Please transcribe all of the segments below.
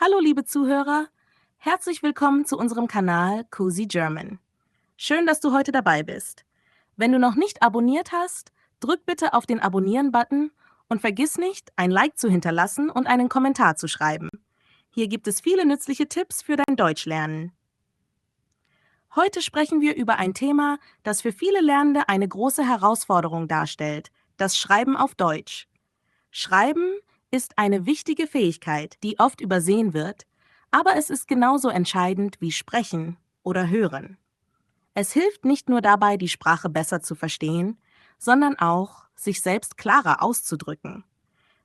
Hallo liebe Zuhörer, herzlich willkommen zu unserem Kanal Cozy German. Schön, dass du heute dabei bist. Wenn du noch nicht abonniert hast, drück bitte auf den Abonnieren-Button und vergiss nicht, ein Like zu hinterlassen und einen Kommentar zu schreiben. Hier gibt es viele nützliche Tipps für dein Deutschlernen. Heute sprechen wir über ein Thema, das für viele Lernende eine große Herausforderung darstellt: das Schreiben auf Deutsch. Schreiben ist eine wichtige Fähigkeit, die oft übersehen wird, aber es ist genauso entscheidend wie Sprechen oder Hören. Es hilft nicht nur dabei, die Sprache besser zu verstehen, sondern auch, sich selbst klarer auszudrücken.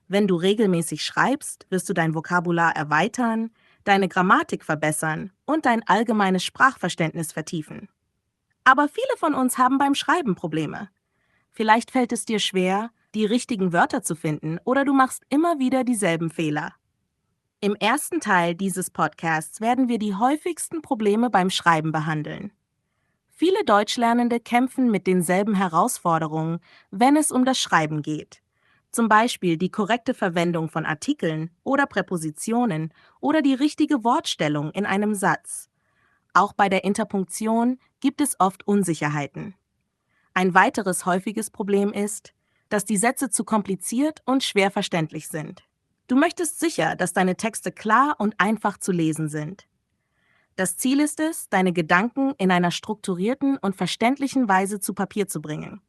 Wenn du regelmäßig schreibst, wirst du dein Vokabular erweitern, deine Grammatik verbessern und dein allgemeines Sprachverständnis vertiefen. Aber viele von uns haben beim Schreiben Probleme. Vielleicht fällt es dir schwer, die richtigen Wörter zu finden, oder du machst immer wieder dieselben Fehler. Im ersten Teil dieses Podcasts werden wir die häufigsten Probleme beim Schreiben behandeln. Viele Deutschlernende kämpfen mit denselben Herausforderungen, wenn es um das Schreiben geht. Zum Beispiel die korrekte Verwendung von Artikeln oder Präpositionen oder die richtige Wortstellung in einem Satz. Auch bei der Interpunktion gibt es oft Unsicherheiten. Ein weiteres häufiges Problem ist, dass die Sätze zu kompliziert und schwer verständlich sind. Du möchtest sicher, dass deine Texte klar und einfach zu lesen sind. Das Ziel ist es, deine Gedanken in einer strukturierten und verständlichen Weise zu Papier zu bringen.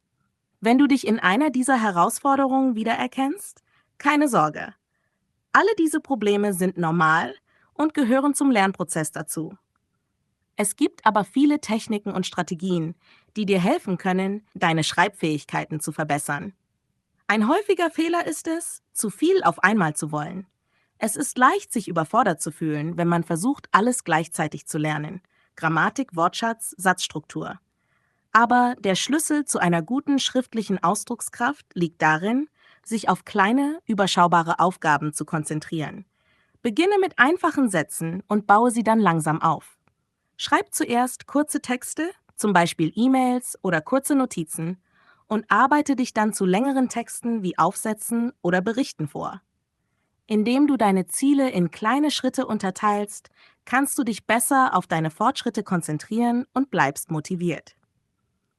Wenn du dich in einer dieser Herausforderungen wiedererkennst, keine Sorge. Alle diese Probleme sind normal und gehören zum Lernprozess dazu. Es gibt aber viele Techniken und Strategien, die dir helfen können, deine Schreibfähigkeiten zu verbessern. Ein häufiger Fehler ist es, zu viel auf einmal zu wollen. Es ist leicht, sich überfordert zu fühlen, wenn man versucht, alles gleichzeitig zu lernen: Grammatik, Wortschatz, Satzstruktur. Aber der Schlüssel zu einer guten schriftlichen Ausdruckskraft liegt darin, sich auf kleine, überschaubare Aufgaben zu konzentrieren. Beginne mit einfachen Sätzen und baue sie dann langsam auf. Schreib zuerst kurze Texte, zum Beispiel E-Mails oder kurze Notizen, und arbeite dich dann zu längeren Texten wie Aufsätzen oder Berichten vor. Indem du deine Ziele in kleine Schritte unterteilst, kannst du dich besser auf deine Fortschritte konzentrieren und bleibst motiviert.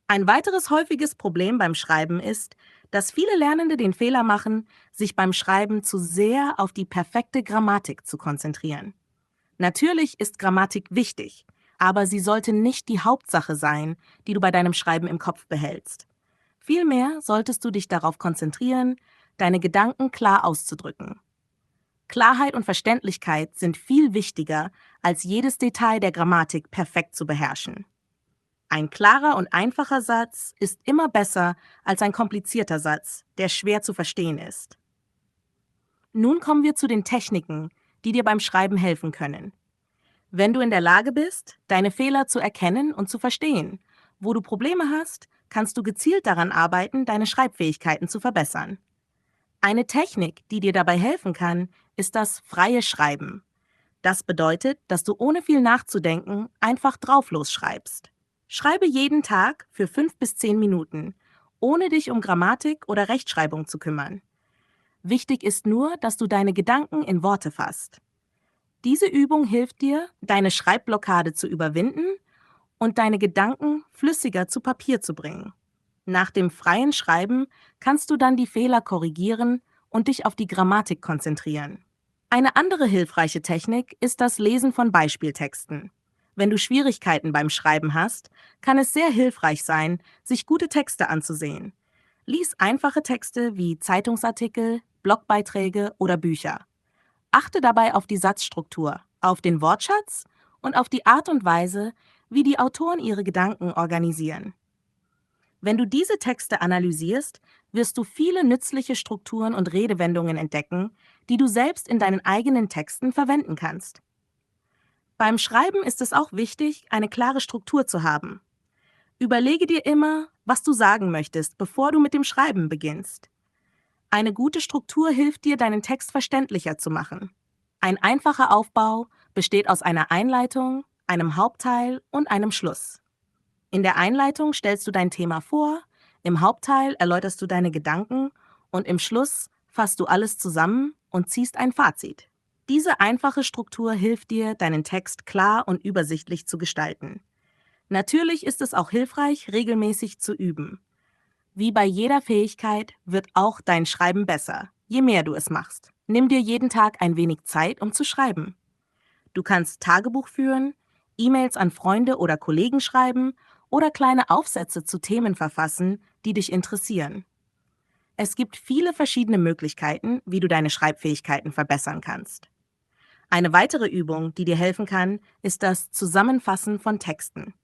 Ein weiteres häufiges Problem beim Schreiben ist, dass viele Lernende den Fehler machen, sich beim Schreiben zu sehr auf die perfekte Grammatik zu konzentrieren. Natürlich ist Grammatik wichtig, aber sie sollte nicht die Hauptsache sein, die du bei deinem Schreiben im Kopf behältst. Vielmehr solltest du dich darauf konzentrieren, deine Gedanken klar auszudrücken. Klarheit und Verständlichkeit sind viel wichtiger, als jedes Detail der Grammatik perfekt zu beherrschen. Ein klarer und einfacher Satz ist immer besser als ein komplizierter Satz, der schwer zu verstehen ist. Nun kommen wir zu den Techniken, die dir beim Schreiben helfen können. Wenn du in der Lage bist, deine Fehler zu erkennen und zu verstehen, wo du Probleme hast, kannst du gezielt daran arbeiten, deine Schreibfähigkeiten zu verbessern. Eine Technik, die dir dabei helfen kann, ist das freie Schreiben. Das bedeutet, dass du ohne viel nachzudenken einfach drauf losschreibst. Schreibe jeden Tag für 5 bis 10 Minuten, ohne dich um Grammatik oder Rechtschreibung zu kümmern. Wichtig ist nur, dass du deine Gedanken in Worte fasst. Diese Übung hilft dir, deine Schreibblockade zu überwinden und deine Gedanken flüssiger zu Papier zu bringen. Nach dem freien Schreiben kannst du dann die Fehler korrigieren und dich auf die Grammatik konzentrieren. Eine andere hilfreiche Technik ist das Lesen von Beispieltexten. Wenn du Schwierigkeiten beim Schreiben hast, kann es sehr hilfreich sein, sich gute Texte anzusehen. Lies einfache Texte wie Zeitungsartikel, Blogbeiträge oder Bücher. Achte dabei auf die Satzstruktur, auf den Wortschatz und auf die Art und Weise, wie die Autoren ihre Gedanken organisieren. Wenn du diese Texte analysierst, wirst du viele nützliche Strukturen und Redewendungen entdecken, die du selbst in deinen eigenen Texten verwenden kannst. Beim Schreiben ist es auch wichtig, eine klare Struktur zu haben. Überlege dir immer, was du sagen möchtest, bevor du mit dem Schreiben beginnst. Eine gute Struktur hilft dir, deinen Text verständlicher zu machen. Ein einfacher Aufbau besteht aus einer Einleitung, einem Hauptteil und einem Schluss. In der Einleitung stellst du dein Thema vor, im Hauptteil erläuterst du deine Gedanken und im Schluss fasst du alles zusammen und ziehst ein Fazit. Diese einfache Struktur hilft dir, deinen Text klar und übersichtlich zu gestalten. Natürlich ist es auch hilfreich, regelmäßig zu üben. Wie bei jeder Fähigkeit wird auch dein Schreiben besser, je mehr du es machst. Nimm dir jeden Tag ein wenig Zeit, um zu schreiben. Du kannst Tagebuch führen, E-Mails an Freunde oder Kollegen schreiben oder kleine Aufsätze zu Themen verfassen, die dich interessieren. Es gibt viele verschiedene Möglichkeiten, wie du deine Schreibfähigkeiten verbessern kannst. Eine weitere Übung, die dir helfen kann, ist das Zusammenfassen von Texten.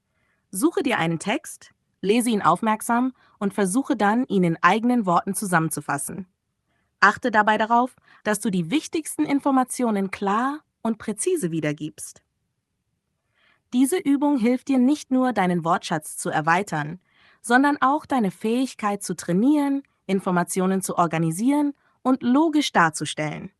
Suche dir einen Text, lese ihn aufmerksam und versuche dann, ihn in eigenen Worten zusammenzufassen. Achte dabei darauf, dass du die wichtigsten Informationen klar und präzise wiedergibst. Diese Übung hilft dir nicht nur, deinen Wortschatz zu erweitern, sondern auch deine Fähigkeit zu trainieren, Informationen zu organisieren und logisch darzustellen.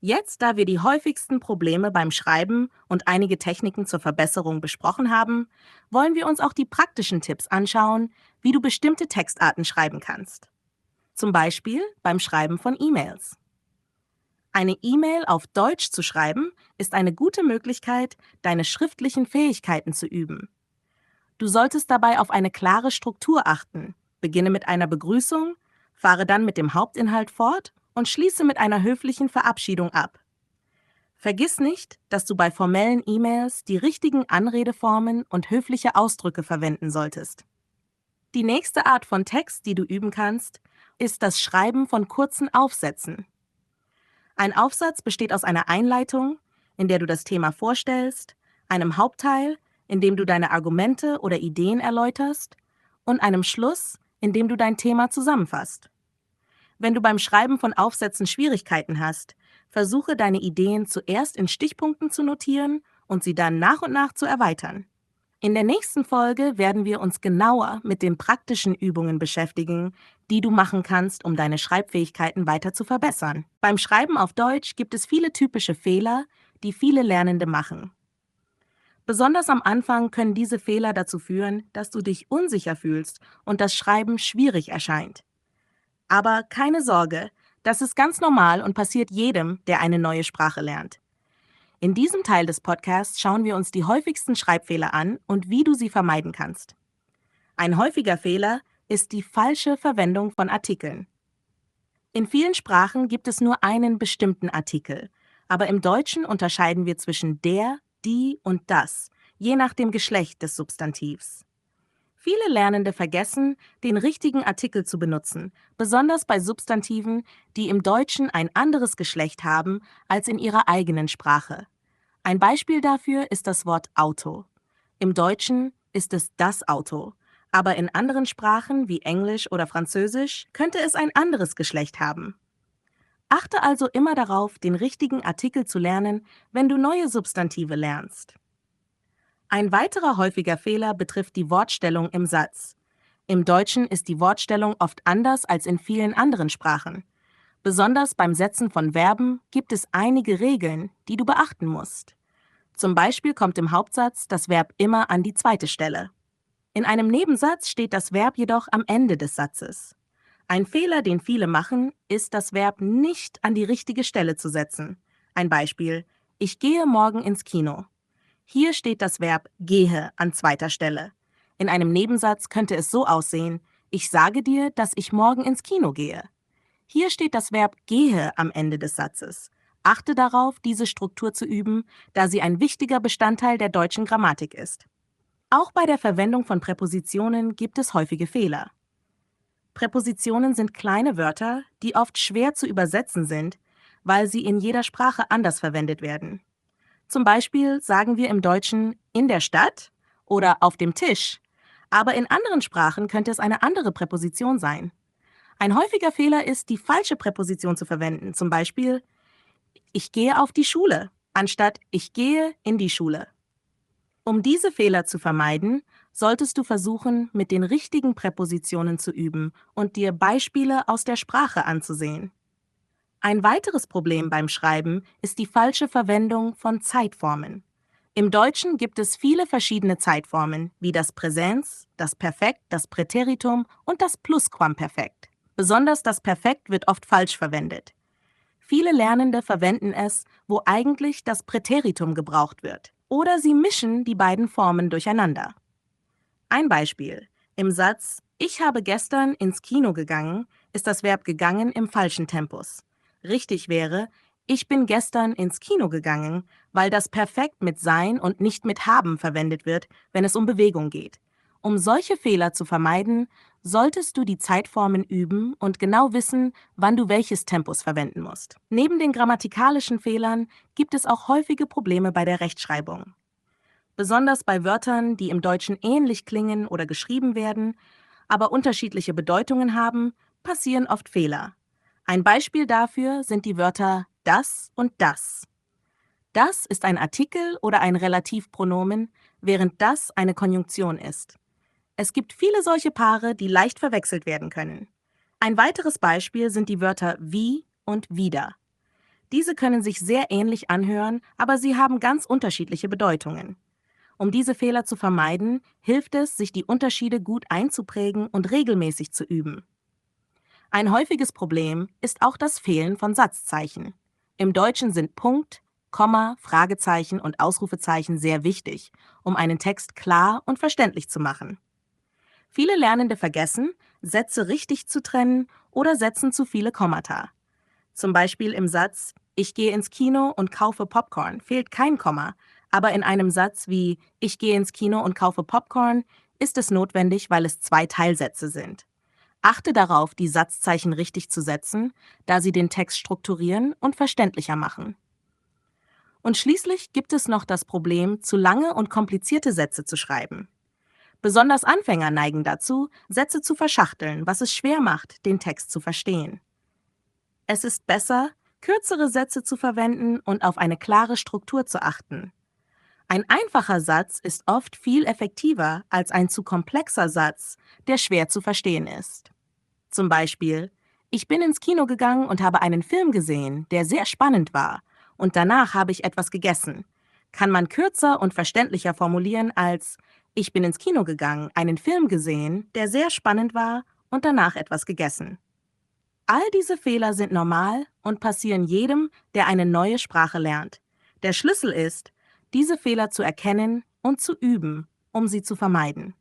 Jetzt, da wir die häufigsten Probleme beim Schreiben und einige Techniken zur Verbesserung besprochen haben, wollen wir uns auch die praktischen Tipps anschauen, wie du bestimmte Textarten schreiben kannst. Zum Beispiel beim Schreiben von E-Mails. Eine E-Mail auf Deutsch zu schreiben, ist eine gute Möglichkeit, deine schriftlichen Fähigkeiten zu üben. Du solltest dabei auf eine klare Struktur achten. Beginne mit einer Begrüßung, fahre dann mit dem Hauptinhalt fort und schließe mit einer höflichen Verabschiedung ab. Vergiss nicht, dass du bei formellen E-Mails die richtigen Anredeformen und höfliche Ausdrücke verwenden solltest. Die nächste Art von Text, die du üben kannst, ist das Schreiben von kurzen Aufsätzen. Ein Aufsatz besteht aus einer Einleitung, in der du das Thema vorstellst, einem Hauptteil, in dem du deine Argumente oder Ideen erläuterst, und einem Schluss, in dem du dein Thema zusammenfasst. Wenn du beim Schreiben von Aufsätzen Schwierigkeiten hast, versuche deine Ideen zuerst in Stichpunkten zu notieren und sie dann nach und nach zu erweitern. In der nächsten Folge werden wir uns genauer mit den praktischen Übungen beschäftigen, die du machen kannst, um deine Schreibfähigkeiten weiter zu verbessern. Beim Schreiben auf Deutsch gibt es viele typische Fehler, die viele Lernende machen. Besonders am Anfang können diese Fehler dazu führen, dass du dich unsicher fühlst und das Schreiben schwierig erscheint. Aber keine Sorge, das ist ganz normal und passiert jedem, der eine neue Sprache lernt. In diesem Teil des Podcasts schauen wir uns die häufigsten Schreibfehler an und wie du sie vermeiden kannst. Ein häufiger Fehler ist die falsche Verwendung von Artikeln. In vielen Sprachen gibt es nur einen bestimmten Artikel, aber im Deutschen unterscheiden wir zwischen der, die und das, je nach dem Geschlecht des Substantivs. Viele Lernende vergessen, den richtigen Artikel zu benutzen, besonders bei Substantiven, die im Deutschen ein anderes Geschlecht haben als in ihrer eigenen Sprache. Ein Beispiel dafür ist das Wort Auto. Im Deutschen ist es das Auto, aber in anderen Sprachen wie Englisch oder Französisch könnte es ein anderes Geschlecht haben. Achte also immer darauf, den richtigen Artikel zu lernen, wenn du neue Substantive lernst. Ein weiterer häufiger Fehler betrifft die Wortstellung im Satz. Im Deutschen ist die Wortstellung oft anders als in vielen anderen Sprachen. Besonders beim Setzen von Verben gibt es einige Regeln, die du beachten musst. Zum Beispiel kommt im Hauptsatz das Verb immer an die zweite Stelle. In einem Nebensatz steht das Verb jedoch am Ende des Satzes. Ein Fehler, den viele machen, ist, das Verb nicht an die richtige Stelle zu setzen. Ein Beispiel: Ich gehe morgen ins Kino. Hier steht das Verb gehe an zweiter Stelle. In einem Nebensatz könnte es so aussehen: Ich sage dir, dass ich morgen ins Kino gehe. Hier steht das Verb gehe am Ende des Satzes. Achte darauf, diese Struktur zu üben, da sie ein wichtiger Bestandteil der deutschen Grammatik ist. Auch bei der Verwendung von Präpositionen gibt es häufige Fehler. Präpositionen sind kleine Wörter, die oft schwer zu übersetzen sind, weil sie in jeder Sprache anders verwendet werden. Zum Beispiel sagen wir im Deutschen in der Stadt oder auf dem Tisch, aber in anderen Sprachen könnte es eine andere Präposition sein. Ein häufiger Fehler ist, die falsche Präposition zu verwenden, zum Beispiel ich gehe auf die Schule, anstatt ich gehe in die Schule. Um diese Fehler zu vermeiden, solltest du versuchen, mit den richtigen Präpositionen zu üben und dir Beispiele aus der Sprache anzusehen. Ein weiteres Problem beim Schreiben ist die falsche Verwendung von Zeitformen. Im Deutschen gibt es viele verschiedene Zeitformen, wie das Präsens, das Perfekt, das Präteritum und das Plusquamperfekt. Besonders das Perfekt wird oft falsch verwendet. Viele Lernende verwenden es, wo eigentlich das Präteritum gebraucht wird. Oder sie mischen die beiden Formen durcheinander. Ein Beispiel. Im Satz „Ich habe gestern ins Kino gegangen“ ist das Verb gegangen im falschen Tempus. Richtig wäre „Ich bin gestern ins Kino gegangen“, weil das perfekt mit sein und nicht mit haben verwendet wird, wenn es um Bewegung geht. Um solche Fehler zu vermeiden, solltest du die Zeitformen üben und genau wissen, wann du welches Tempus verwenden musst. Neben den grammatikalischen Fehlern gibt es auch häufige Probleme bei der Rechtschreibung. Besonders bei Wörtern, die im Deutschen ähnlich klingen oder geschrieben werden, aber unterschiedliche Bedeutungen haben, passieren oft Fehler. Ein Beispiel dafür sind die Wörter das und das. Das ist ein Artikel oder ein Relativpronomen, während das eine Konjunktion ist. Es gibt viele solche Paare, die leicht verwechselt werden können. Ein weiteres Beispiel sind die Wörter wie und wieder. Diese können sich sehr ähnlich anhören, aber sie haben ganz unterschiedliche Bedeutungen. Um diese Fehler zu vermeiden, hilft es, sich die Unterschiede gut einzuprägen und regelmäßig zu üben. Ein häufiges Problem ist auch das Fehlen von Satzzeichen. Im Deutschen sind Punkt, Komma, Fragezeichen und Ausrufezeichen sehr wichtig, um einen Text klar und verständlich zu machen. Viele Lernende vergessen, Sätze richtig zu trennen oder setzen zu viele Kommata. Zum Beispiel im Satz „Ich gehe ins Kino und kaufe Popcorn“ fehlt kein Komma, aber in einem Satz wie „Ich gehe ins Kino und kaufe Popcorn“ ist es notwendig, weil es zwei Teilsätze sind. Achte darauf, die Satzzeichen richtig zu setzen, da sie den Text strukturieren und verständlicher machen. Und schließlich gibt es noch das Problem, zu lange und komplizierte Sätze zu schreiben. Besonders Anfänger neigen dazu, Sätze zu verschachteln, was es schwer macht, den Text zu verstehen. Es ist besser, kürzere Sätze zu verwenden und auf eine klare Struktur zu achten. Ein einfacher Satz ist oft viel effektiver als ein zu komplexer Satz, der schwer zu verstehen ist. Zum Beispiel: Ich bin ins Kino gegangen und habe einen Film gesehen, der sehr spannend war, und danach habe ich etwas gegessen. Kann man kürzer und verständlicher formulieren als: Ich bin ins Kino gegangen, einen Film gesehen, der sehr spannend war, und danach etwas gegessen. All diese Fehler sind normal und passieren jedem, der eine neue Sprache lernt. Der Schlüssel ist, diese Fehler zu erkennen und zu üben, um sie zu vermeiden.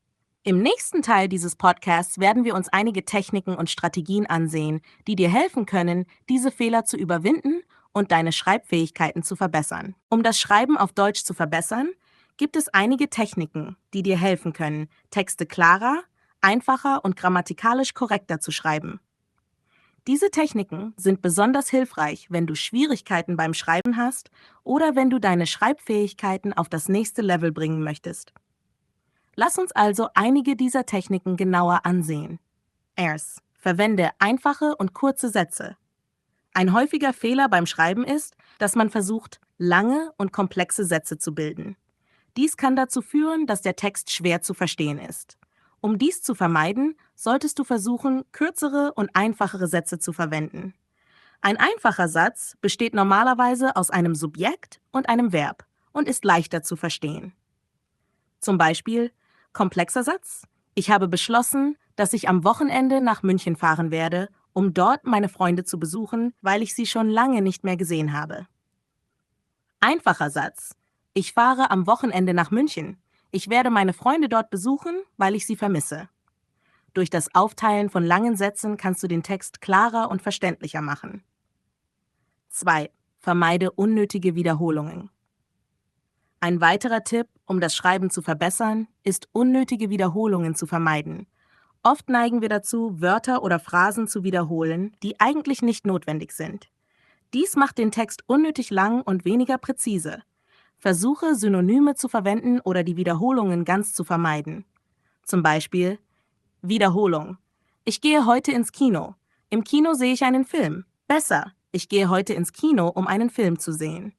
Im nächsten Teil dieses Podcasts werden wir uns einige Techniken und Strategien ansehen, die dir helfen können, diese Fehler zu überwinden und deine Schreibfähigkeiten zu verbessern. Um das Schreiben auf Deutsch zu verbessern, gibt es einige Techniken, die dir helfen können, Texte klarer, einfacher und grammatikalisch korrekter zu schreiben. Diese Techniken sind besonders hilfreich, wenn du Schwierigkeiten beim Schreiben hast oder wenn du deine Schreibfähigkeiten auf das nächste Level bringen möchtest. Lass uns also einige dieser Techniken genauer ansehen. Erst, verwende einfache und kurze Sätze. Ein häufiger Fehler beim Schreiben ist, dass man versucht, lange und komplexe Sätze zu bilden. Dies kann dazu führen, dass der Text schwer zu verstehen ist. Um dies zu vermeiden, solltest du versuchen, kürzere und einfachere Sätze zu verwenden. Ein einfacher Satz besteht normalerweise aus einem Subjekt und einem Verb und ist leichter zu verstehen. Zum Beispiel: Komplexer Satz: Ich habe beschlossen, dass ich am Wochenende nach München fahren werde, um dort meine Freunde zu besuchen, weil ich sie schon lange nicht mehr gesehen habe. Einfacher Satz: Ich fahre am Wochenende nach München. Ich werde meine Freunde dort besuchen, weil ich sie vermisse. Durch das Aufteilen von langen Sätzen kannst du den Text klarer und verständlicher machen. 2. Vermeide unnötige Wiederholungen. Ein weiterer Tipp, um das Schreiben zu verbessern, ist, unnötige Wiederholungen zu vermeiden. Oft neigen wir dazu, Wörter oder Phrasen zu wiederholen, die eigentlich nicht notwendig sind. Dies macht den Text unnötig lang und weniger präzise. Versuche, Synonyme zu verwenden oder die Wiederholungen ganz zu vermeiden. Zum Beispiel: Wiederholung: Ich gehe heute ins Kino. Im Kino sehe ich einen Film. Besser: Ich gehe heute ins Kino, um einen Film zu sehen.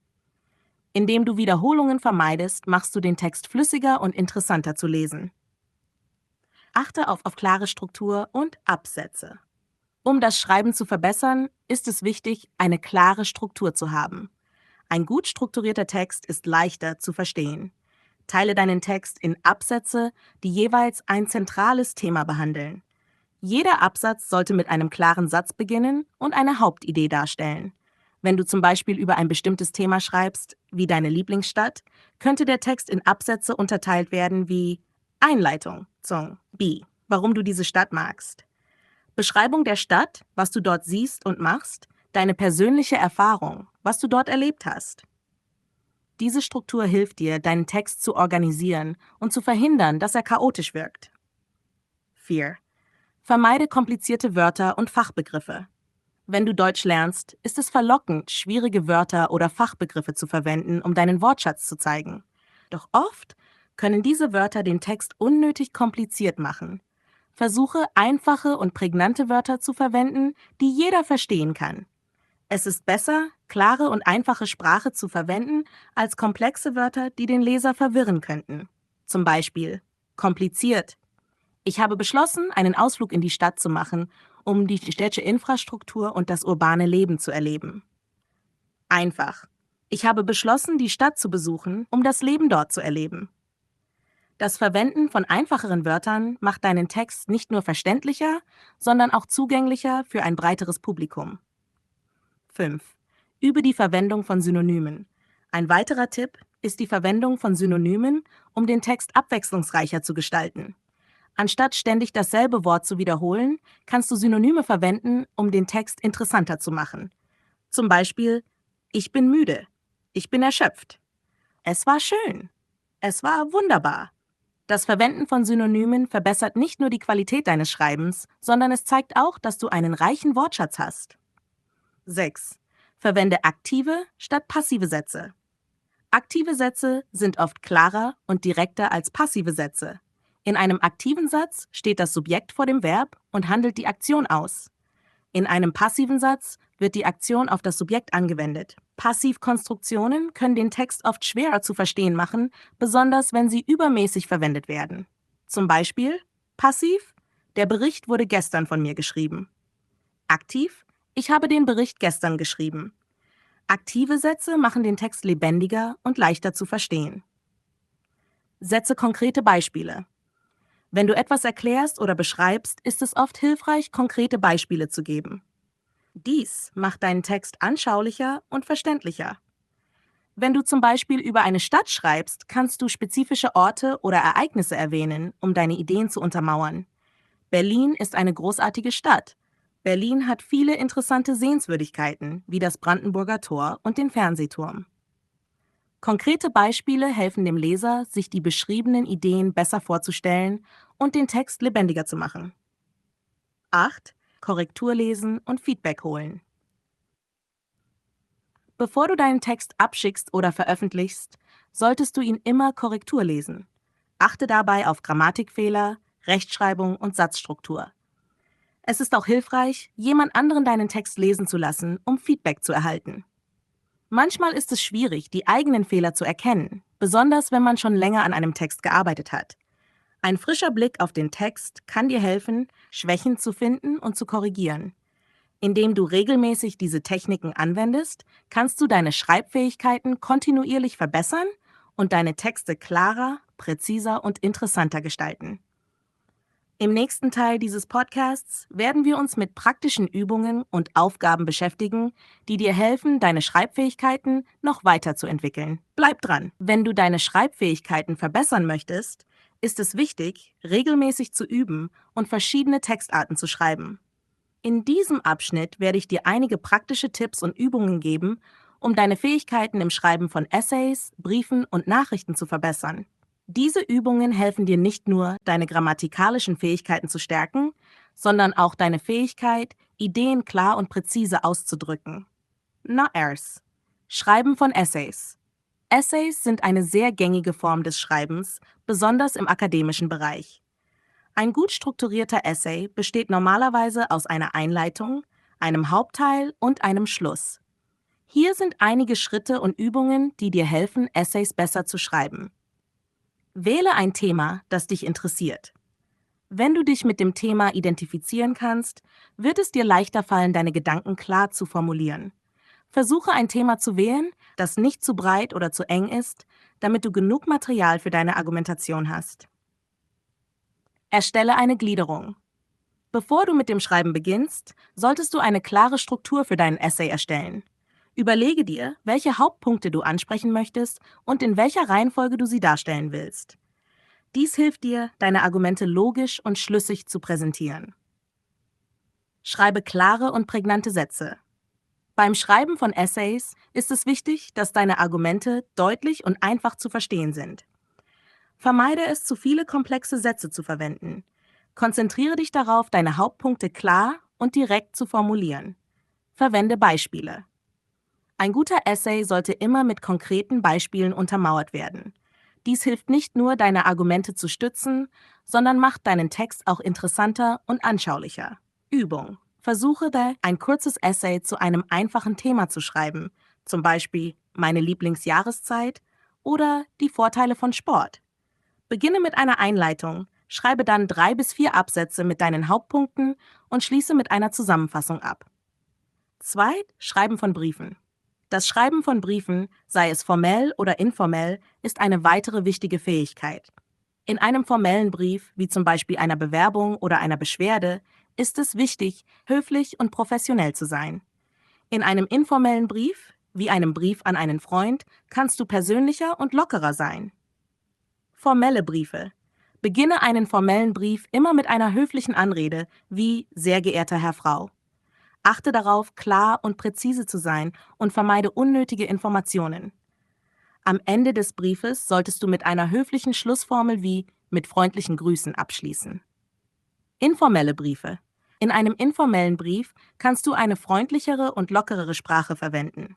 Indem du Wiederholungen vermeidest, machst du den Text flüssiger und interessanter zu lesen. Achte auf klare Struktur und Absätze. Um das Schreiben zu verbessern, ist es wichtig, eine klare Struktur zu haben. Ein gut strukturierter Text ist leichter zu verstehen. Teile deinen Text in Absätze, die jeweils ein zentrales Thema behandeln. Jeder Absatz sollte mit einem klaren Satz beginnen und eine Hauptidee darstellen. Wenn du zum Beispiel über ein bestimmtes Thema schreibst, wie deine Lieblingsstadt, könnte der Text in Absätze unterteilt werden wie Einleitung zum B, warum du diese Stadt magst. Beschreibung der Stadt, was du dort siehst und machst, deine persönliche Erfahrung, was du dort erlebt hast. Diese Struktur hilft dir, deinen Text zu organisieren und zu verhindern, dass er chaotisch wirkt. 4. Vermeide komplizierte Wörter und Fachbegriffe. Wenn du Deutsch lernst, ist es verlockend, schwierige Wörter oder Fachbegriffe zu verwenden, um deinen Wortschatz zu zeigen. Doch oft können diese Wörter den Text unnötig kompliziert machen. Versuche, einfache und prägnante Wörter zu verwenden, die jeder verstehen kann. Es ist besser, klare und einfache Sprache zu verwenden, als komplexe Wörter, die den Leser verwirren könnten. Zum Beispiel kompliziert. Ich habe beschlossen, einen Ausflug in die Stadt zu machen, um die städtische Infrastruktur und das urbane Leben zu erleben. Einfach. Ich habe beschlossen, die Stadt zu besuchen, um das Leben dort zu erleben. Das Verwenden von einfacheren Wörtern macht deinen Text nicht nur verständlicher, sondern auch zugänglicher für ein breiteres Publikum. 5. Übe die Verwendung von Synonymen. Ein weiterer Tipp ist die Verwendung von Synonymen, um den Text abwechslungsreicher zu gestalten. Anstatt ständig dasselbe Wort zu wiederholen, kannst du Synonyme verwenden, um den Text interessanter zu machen. Zum Beispiel, ich bin müde, ich bin erschöpft, es war schön, es war wunderbar. Das Verwenden von Synonymen verbessert nicht nur die Qualität deines Schreibens, sondern es zeigt auch, dass du einen reichen Wortschatz hast. 6. Verwende aktive statt passive Sätze. Aktive Sätze sind oft klarer und direkter als passive Sätze. In einem aktiven Satz steht das Subjekt vor dem Verb und handelt die Aktion aus. In einem passiven Satz wird die Aktion auf das Subjekt angewendet. Passivkonstruktionen können den Text oft schwerer zu verstehen machen, besonders wenn sie übermäßig verwendet werden. Zum Beispiel passiv, der Bericht wurde gestern von mir geschrieben. Aktiv, ich habe den Bericht gestern geschrieben. Aktive Sätze machen den Text lebendiger und leichter zu verstehen. Setze konkrete Beispiele. Wenn du etwas erklärst oder beschreibst, ist es oft hilfreich, konkrete Beispiele zu geben. Dies macht deinen Text anschaulicher und verständlicher. Wenn du zum Beispiel über eine Stadt schreibst, kannst du spezifische Orte oder Ereignisse erwähnen, um deine Ideen zu untermauern. Berlin ist eine großartige Stadt. Berlin hat viele interessante Sehenswürdigkeiten, wie das Brandenburger Tor und den Fernsehturm. Konkrete Beispiele helfen dem Leser, sich die beschriebenen Ideen besser vorzustellen und den Text lebendiger zu machen. 8. Korrektur lesen und Feedback holen. Bevor du deinen Text abschickst oder veröffentlichst, solltest du ihn immer Korrektur lesen. Achte dabei auf Grammatikfehler, Rechtschreibung und Satzstruktur. Es ist auch hilfreich, jemand anderen deinen Text lesen zu lassen, um Feedback zu erhalten. Manchmal ist es schwierig, die eigenen Fehler zu erkennen, besonders wenn man schon länger an einem Text gearbeitet hat. Ein frischer Blick auf den Text kann dir helfen, Schwächen zu finden und zu korrigieren. Indem du regelmäßig diese Techniken anwendest, kannst du deine Schreibfähigkeiten kontinuierlich verbessern und deine Texte klarer, präziser und interessanter gestalten. Im nächsten Teil dieses Podcasts werden wir uns mit praktischen Übungen und Aufgaben beschäftigen, die dir helfen, deine Schreibfähigkeiten noch weiterzuentwickeln. Bleib dran! Wenn du deine Schreibfähigkeiten verbessern möchtest, ist es wichtig, regelmäßig zu üben und verschiedene Textarten zu schreiben. In diesem Abschnitt werde ich dir einige praktische Tipps und Übungen geben, um deine Fähigkeiten im Schreiben von Essays, Briefen und Nachrichten zu verbessern. Diese Übungen helfen dir nicht nur, deine grammatikalischen Fähigkeiten zu stärken, sondern auch deine Fähigkeit, Ideen klar und präzise auszudrücken. Na erst. Schreiben von Essays. Essays sind eine sehr gängige Form des Schreibens, besonders im akademischen Bereich. Ein gut strukturierter Essay besteht normalerweise aus einer Einleitung, einem Hauptteil und einem Schluss. Hier sind einige Schritte und Übungen, die dir helfen, Essays besser zu schreiben. Wähle ein Thema, das dich interessiert. Wenn du dich mit dem Thema identifizieren kannst, wird es dir leichter fallen, deine Gedanken klar zu formulieren. Versuche ein Thema zu wählen, das nicht zu breit oder zu eng ist, damit du genug Material für deine Argumentation hast. Erstelle eine Gliederung. Bevor du mit dem Schreiben beginnst, solltest du eine klare Struktur für deinen Essay erstellen. Überlege dir, welche Hauptpunkte du ansprechen möchtest und in welcher Reihenfolge du sie darstellen willst. Dies hilft dir, deine Argumente logisch und schlüssig zu präsentieren. Schreibe klare und prägnante Sätze. Beim Schreiben von Essays ist es wichtig, dass deine Argumente deutlich und einfach zu verstehen sind. Vermeide es, zu viele komplexe Sätze zu verwenden. Konzentriere dich darauf, deine Hauptpunkte klar und direkt zu formulieren. Verwende Beispiele. Ein guter Essay sollte immer mit konkreten Beispielen untermauert werden. Dies hilft nicht nur, deine Argumente zu stützen, sondern macht deinen Text auch interessanter und anschaulicher. Übung. Versuche, ein kurzes Essay zu einem einfachen Thema zu schreiben, zum Beispiel meine Lieblingsjahreszeit oder die Vorteile von Sport. Beginne mit einer Einleitung, schreibe dann 3 bis 4 Absätze mit deinen Hauptpunkten und schließe mit einer Zusammenfassung ab. 2. Schreiben von Briefen. Das Schreiben von Briefen, sei es formell oder informell, ist eine weitere wichtige Fähigkeit. In einem formellen Brief, wie zum Beispiel einer Bewerbung oder einer Beschwerde, ist es wichtig, höflich und professionell zu sein. In einem informellen Brief, wie einem Brief an einen Freund, kannst du persönlicher und lockerer sein. Formelle Briefe. Beginne einen formellen Brief immer mit einer höflichen Anrede, wie sehr geehrter Herr Frau. Achte darauf, klar und präzise zu sein und vermeide unnötige Informationen. Am Ende des Briefes solltest du mit einer höflichen Schlussformel wie mit freundlichen Grüßen abschließen. Informelle Briefe. In einem informellen Brief kannst du eine freundlichere und lockerere Sprache verwenden.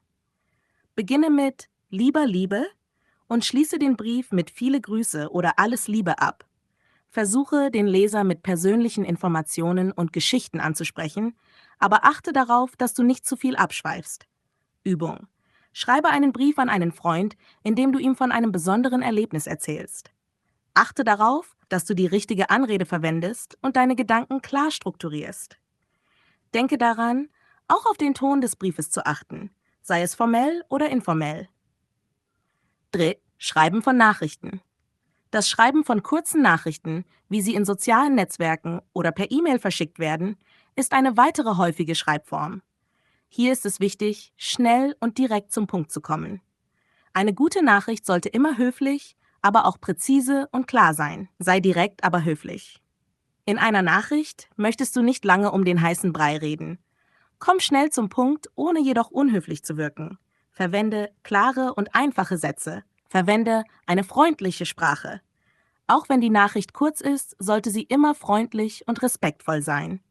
Beginne mit Lieber Liebe und schließe den Brief mit viele Grüße oder alles Liebe ab. Versuche, den Leser mit persönlichen Informationen und Geschichten anzusprechen, aber achte darauf, dass du nicht zu viel abschweifst. Übung. Schreibe einen Brief an einen Freund, in dem du ihm von einem besonderen Erlebnis erzählst. Achte darauf, dass du die richtige Anrede verwendest und deine Gedanken klar strukturierst. Denke daran, auch auf den Ton des Briefes zu achten, sei es formell oder informell. 3. Schreiben von Nachrichten. Das Schreiben von kurzen Nachrichten, wie sie in sozialen Netzwerken oder per E-Mail verschickt werden, ist eine weitere häufige Schreibform. Hier ist es wichtig, schnell und direkt zum Punkt zu kommen. Eine gute Nachricht sollte immer höflich, aber auch präzise und klar sein. Sei direkt, aber höflich. In einer Nachricht möchtest du nicht lange um den heißen Brei reden. Komm schnell zum Punkt, ohne jedoch unhöflich zu wirken. Verwende klare und einfache Sätze. Verwende eine freundliche Sprache. Auch wenn die Nachricht kurz ist, sollte sie immer freundlich und respektvoll sein.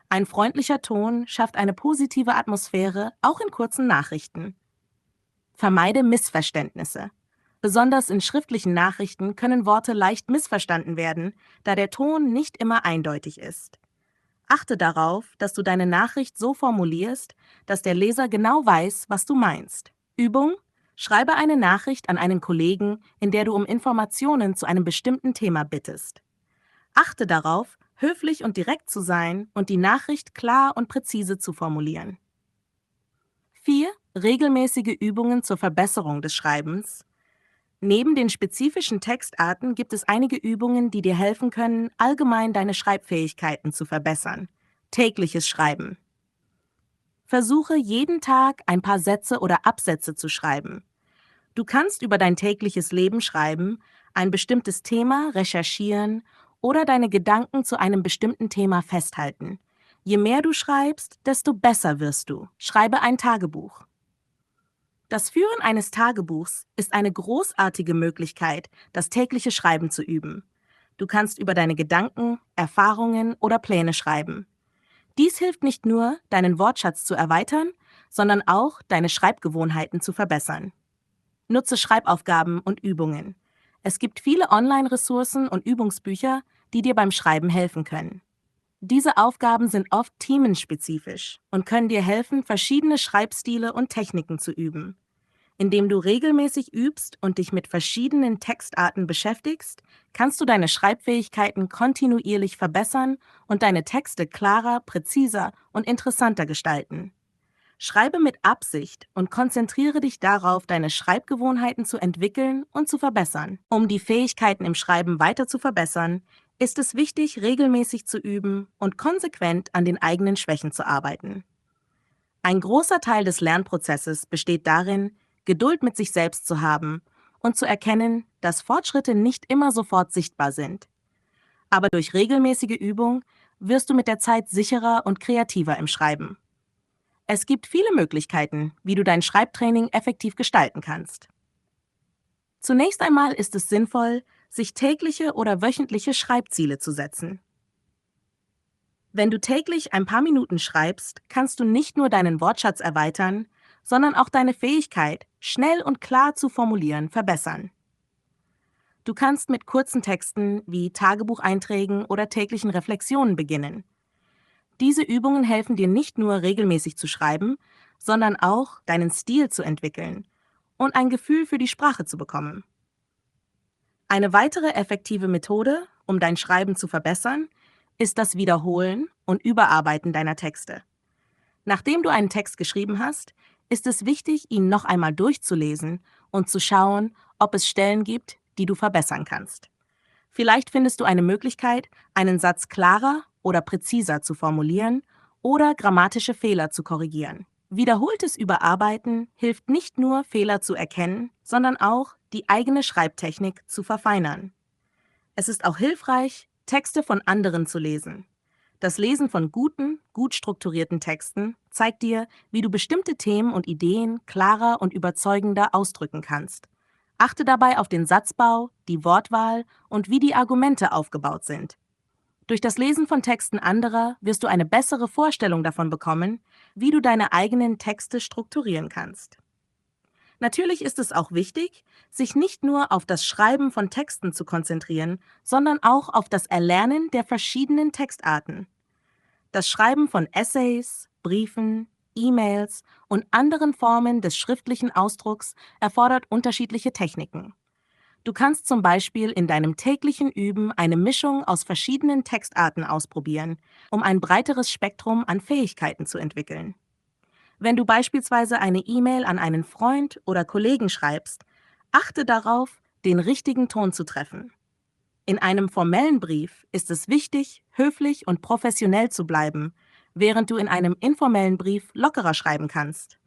Ein freundlicher Ton schafft eine positive Atmosphäre, auch in kurzen Nachrichten. Vermeide Missverständnisse. Besonders in schriftlichen Nachrichten können Worte leicht missverstanden werden, da der Ton nicht immer eindeutig ist. Achte darauf, dass du deine Nachricht so formulierst, dass der Leser genau weiß, was du meinst. Übung: Schreibe eine Nachricht an einen Kollegen, in der du um Informationen zu einem bestimmten Thema bittest. Achte darauf, höflich und direkt zu sein und die Nachricht klar und präzise zu formulieren. 4. Regelmäßige Übungen zur Verbesserung des Schreibens. Neben den spezifischen Textarten gibt es einige Übungen, die dir helfen können, allgemein deine Schreibfähigkeiten zu verbessern. Tägliches Schreiben. Versuche jeden Tag ein paar Sätze oder Absätze zu schreiben. Du kannst über dein tägliches Leben schreiben, ein bestimmtes Thema recherchieren oder deine Gedanken zu einem bestimmten Thema festhalten. Je mehr du schreibst, desto besser wirst du. Schreibe ein Tagebuch. Das Führen eines Tagebuchs ist eine großartige Möglichkeit, das tägliche Schreiben zu üben. Du kannst über deine Gedanken, Erfahrungen oder Pläne schreiben. Dies hilft nicht nur, deinen Wortschatz zu erweitern, sondern auch, deine Schreibgewohnheiten zu verbessern. Nutze Schreibaufgaben und Übungen. Es gibt viele Online-Ressourcen und Übungsbücher, die dir beim Schreiben helfen können. Diese Aufgaben sind oft themenspezifisch und können dir helfen, verschiedene Schreibstile und Techniken zu üben. Indem du regelmäßig übst und dich mit verschiedenen Textarten beschäftigst, kannst du deine Schreibfähigkeiten kontinuierlich verbessern und deine Texte klarer, präziser und interessanter gestalten. Schreibe mit Absicht und konzentriere dich darauf, deine Schreibgewohnheiten zu entwickeln und zu verbessern. Um die Fähigkeiten im Schreiben weiter zu verbessern, ist es wichtig, regelmäßig zu üben und konsequent an den eigenen Schwächen zu arbeiten. Ein großer Teil des Lernprozesses besteht darin, Geduld mit sich selbst zu haben und zu erkennen, dass Fortschritte nicht immer sofort sichtbar sind. Aber durch regelmäßige Übung wirst du mit der Zeit sicherer und kreativer im Schreiben. Es gibt viele Möglichkeiten, wie du dein Schreibtraining effektiv gestalten kannst. Zunächst einmal ist es sinnvoll, sich tägliche oder wöchentliche Schreibziele zu setzen. Wenn du täglich ein paar Minuten schreibst, kannst du nicht nur deinen Wortschatz erweitern, sondern auch deine Fähigkeit, schnell und klar zu formulieren, verbessern. Du kannst mit kurzen Texten wie Tagebucheinträgen oder täglichen Reflexionen beginnen. Diese Übungen helfen dir nicht nur regelmäßig zu schreiben, sondern auch deinen Stil zu entwickeln und ein Gefühl für die Sprache zu bekommen. Eine weitere effektive Methode, um dein Schreiben zu verbessern, ist das Wiederholen und Überarbeiten deiner Texte. Nachdem du einen Text geschrieben hast, ist es wichtig, ihn noch einmal durchzulesen und zu schauen, ob es Stellen gibt, die du verbessern kannst. Vielleicht findest du eine Möglichkeit, einen Satz klarer oder präziser zu formulieren oder grammatische Fehler zu korrigieren. Wiederholtes Überarbeiten hilft nicht nur, Fehler zu erkennen, sondern auch, die eigene Schreibtechnik zu verfeinern. Es ist auch hilfreich, Texte von anderen zu lesen. Das Lesen von guten, gut strukturierten Texten zeigt dir, wie du bestimmte Themen und Ideen klarer und überzeugender ausdrücken kannst. Achte dabei auf den Satzbau, die Wortwahl und wie die Argumente aufgebaut sind. Durch das Lesen von Texten anderer wirst du eine bessere Vorstellung davon bekommen, wie du deine eigenen Texte strukturieren kannst. Natürlich ist es auch wichtig, sich nicht nur auf das Schreiben von Texten zu konzentrieren, sondern auch auf das Erlernen der verschiedenen Textarten. Das Schreiben von Essays, Briefen, E-Mails und anderen Formen des schriftlichen Ausdrucks erfordert unterschiedliche Techniken. Du kannst zum Beispiel in deinem täglichen Üben eine Mischung aus verschiedenen Textarten ausprobieren, um ein breiteres Spektrum an Fähigkeiten zu entwickeln. Wenn du beispielsweise eine E-Mail an einen Freund oder Kollegen schreibst, achte darauf, den richtigen Ton zu treffen. In einem formellen Brief ist es wichtig, höflich und professionell zu bleiben, während du in einem informellen Brief lockerer schreiben kannst.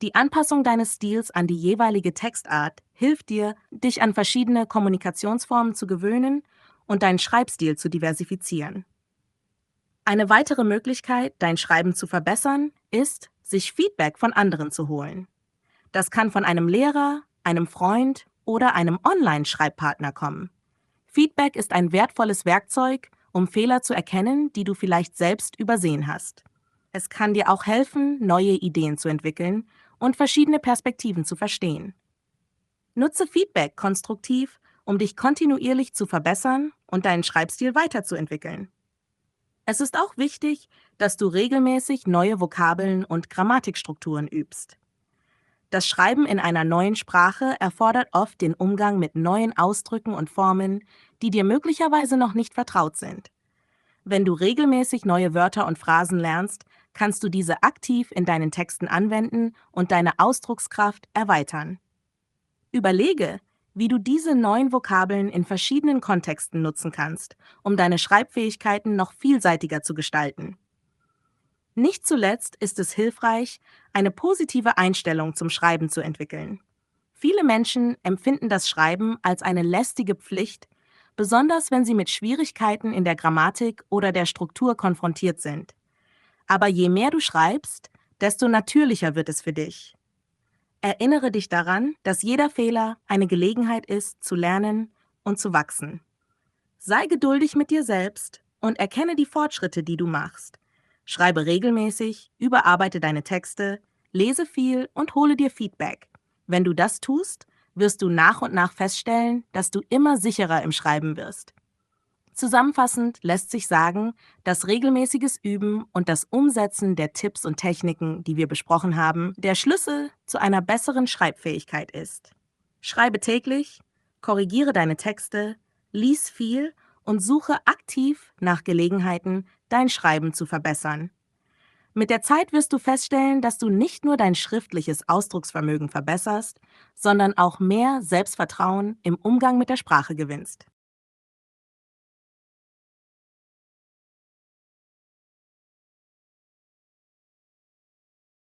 Die Anpassung deines Stils an die jeweilige Textart hilft dir, dich an verschiedene Kommunikationsformen zu gewöhnen und deinen Schreibstil zu diversifizieren. Eine weitere Möglichkeit, dein Schreiben zu verbessern, ist, sich Feedback von anderen zu holen. Das kann von einem Lehrer, einem Freund oder einem Online-Schreibpartner kommen. Feedback ist ein wertvolles Werkzeug, um Fehler zu erkennen, die du vielleicht selbst übersehen hast. Es kann dir auch helfen, neue Ideen zu entwickeln und verschiedene Perspektiven zu verstehen. Nutze Feedback konstruktiv, um dich kontinuierlich zu verbessern und deinen Schreibstil weiterzuentwickeln. Es ist auch wichtig, dass du regelmäßig neue Vokabeln und Grammatikstrukturen übst. Das Schreiben in einer neuen Sprache erfordert oft den Umgang mit neuen Ausdrücken und Formen, die dir möglicherweise noch nicht vertraut sind. Wenn du regelmäßig neue Wörter und Phrasen lernst, kannst du diese aktiv in deinen Texten anwenden und deine Ausdruckskraft erweitern. Überlege, wie du diese neuen Vokabeln in verschiedenen Kontexten nutzen kannst, um deine Schreibfähigkeiten noch vielseitiger zu gestalten. Nicht zuletzt ist es hilfreich, eine positive Einstellung zum Schreiben zu entwickeln. Viele Menschen empfinden das Schreiben als eine lästige Pflicht, besonders wenn sie mit Schwierigkeiten in der Grammatik oder der Struktur konfrontiert sind. Aber je mehr du schreibst, desto natürlicher wird es für dich. Erinnere dich daran, dass jeder Fehler eine Gelegenheit ist, zu lernen und zu wachsen. Sei geduldig mit dir selbst und erkenne die Fortschritte, die du machst. Schreibe regelmäßig, überarbeite deine Texte, lese viel und hole dir Feedback. Wenn du das tust, wirst du nach und nach feststellen, dass du immer sicherer im Schreiben wirst. Zusammenfassend lässt sich sagen, dass regelmäßiges Üben und das Umsetzen der Tipps und Techniken, die wir besprochen haben, der Schlüssel zu einer besseren Schreibfähigkeit ist. Schreibe täglich, korrigiere deine Texte, lies viel und suche aktiv nach Gelegenheiten, dein Schreiben zu verbessern. Mit der Zeit wirst du feststellen, dass du nicht nur dein schriftliches Ausdrucksvermögen verbesserst, sondern auch mehr Selbstvertrauen im Umgang mit der Sprache gewinnst.